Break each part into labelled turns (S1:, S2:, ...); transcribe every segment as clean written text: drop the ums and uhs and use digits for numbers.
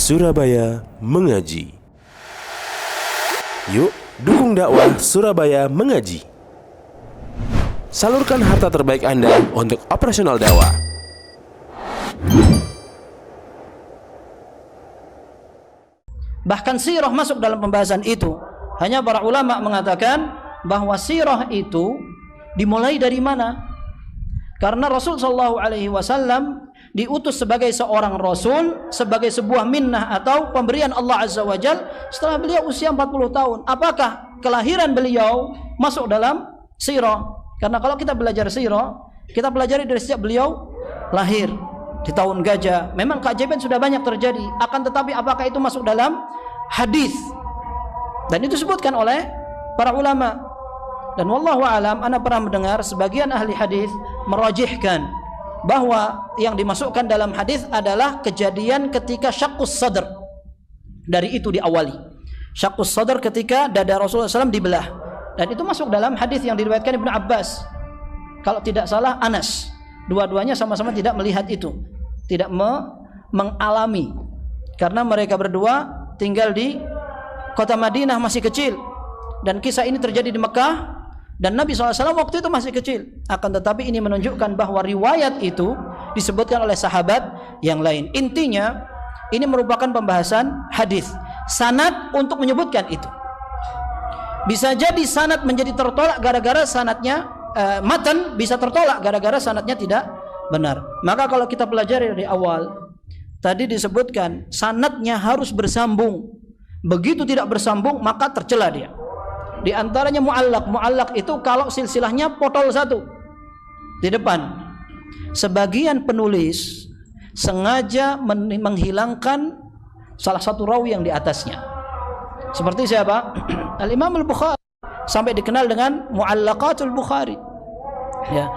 S1: Surabaya Mengaji. Yuk, dukung dakwah Surabaya Mengaji. Salurkan harta terbaik Anda untuk operasional dakwah.
S2: Bahkan sirah masuk dalam pembahasan itu. Hanya para ulama mengatakan bahwa sirah itu dimulai dari mana? Karena Rasul sallallahu alaihi wasallam diutus sebagai seorang rasul, sebagai sebuah minnah atau pemberian Allah Azza wa Jalla setelah beliau usia 40 tahun. Apakah kelahiran beliau masuk dalam sirah? Karena kalau kita belajar sirah, kita pelajari dari sejak beliau lahir di tahun gajah. Memang keajaiban sudah banyak terjadi, akan tetapi apakah itu masuk dalam hadis? Dan itu disebutkan oleh para ulama. Dan wallahu alam, ana pernah mendengar sebagian ahli hadis merajihkan bahwa yang dimasukkan dalam hadis adalah kejadian ketika syaqqus sadr. Dari itu diawali. Syaqqus sadr ketika dada Rasulullah SAW dibelah. Dan itu masuk dalam hadis yang diriwayatkan Ibnu Abbas. Kalau tidak salah Anas. Dua-duanya sama-sama tidak melihat itu. Tidak mengalami. Karena mereka berdua tinggal di kota Madinah masih kecil. Dan kisah ini terjadi di Mekah. Dan Nabi SAW waktu itu masih kecil. Akan tetapi ini menunjukkan bahwa riwayat itu disebutkan oleh sahabat yang lain. Intinya ini merupakan pembahasan hadis. Sanad untuk menyebutkan itu. Bisa jadi sanad menjadi tertolak gara-gara sanadnya, matan bisa tertolak gara-gara sanadnya tidak benar. Maka kalau kita pelajari dari awal, tadi disebutkan sanadnya harus bersambung. Begitu tidak bersambung maka tercela dia. Di antaranya mu'allaq. Mu'allaq itu kalau silsilahnya potol satu di depan. Sebagian penulis sengaja menghilangkan salah satu rawi yang di atasnya. Seperti siapa? Al-Imam Al-Bukhari. Sampai dikenal dengan Mu'allaqatul Bukhari. Ya.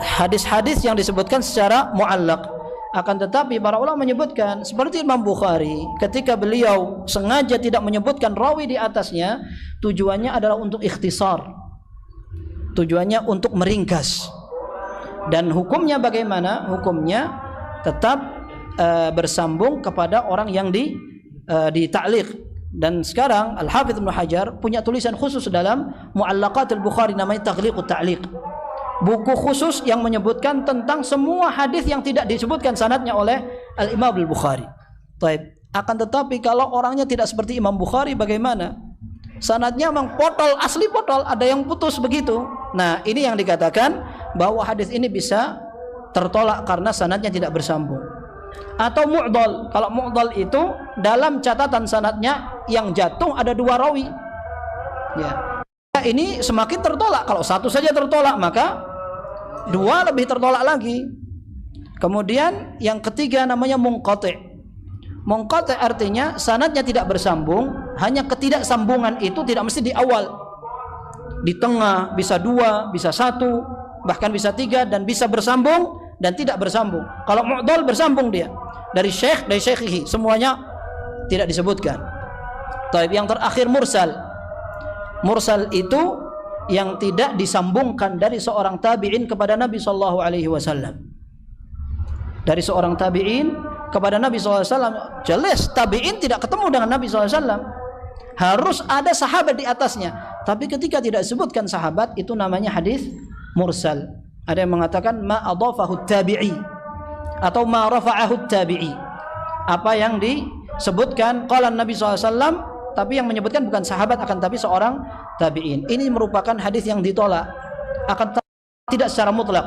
S2: Hadis-hadis yang disebutkan secara mu'allaq. Akan tetapi para ulama menyebutkan seperti Imam Bukhari, ketika beliau sengaja tidak menyebutkan rawi di atasnya, tujuannya adalah untuk ikhtisar, tujuannya untuk meringkas. Dan hukumnya bagaimana? Hukumnya tetap bersambung kepada orang yang di ta'liq. Dan sekarang Al-Hafidz Ibnu Hajar punya tulisan khusus dalam Mu'allaqatul Bukhari, namanya Taghliqut Ta'liq. Buku khusus yang menyebutkan tentang semua hadis yang tidak disebutkan sanadnya oleh Al-Imam Al-Bukhari. Taib. Akan tetapi kalau orangnya tidak seperti Imam Bukhari bagaimana? Sanadnya memang potol, asli potol, ada yang putus begitu. Nah, ini yang dikatakan bahwa hadis ini bisa tertolak karena sanadnya tidak bersambung. Atau mu'dhal. Kalau mu'dhal itu dalam catatan sanadnya yang jatuh ada dua rawi. Ya. Ini semakin tertolak. Kalau satu saja tertolak, maka dua lebih tertolak lagi. Kemudian yang ketiga namanya munqati'. Munqati' artinya sanadnya tidak bersambung. Hanya ketidaksambungan itu tidak mesti di awal, di tengah, bisa dua, bisa satu, bahkan bisa tiga, dan bisa bersambung dan tidak bersambung. Kalau mu'dhal bersambung dia dari syekh, dari syekhihi, semuanya tidak disebutkan. Taib. Yang terakhir mursal. Mursal itu yang tidak disambungkan dari seorang tabi'in kepada Nabi sallallahu alaihi wasallam. Dari seorang tabi'in kepada Nabi sallallahu alaihi wasallam. Jelas tabi'in tidak ketemu dengan Nabi sallallahu alaihi wasallam. Harus ada sahabat di atasnya. Tapi ketika tidak disebutkan sahabat, itu namanya hadis mursal. Ada yang mengatakan ma adhafahu tabi'i atau ma rafa'ahu tabi'i. Apa yang disebutkan qala Nabi sallallahu alaihi wasallam, tapi yang menyebutkan bukan sahabat akan tapi seorang tabi'in. Ini merupakan hadis yang ditolak, akan tidak secara mutlak.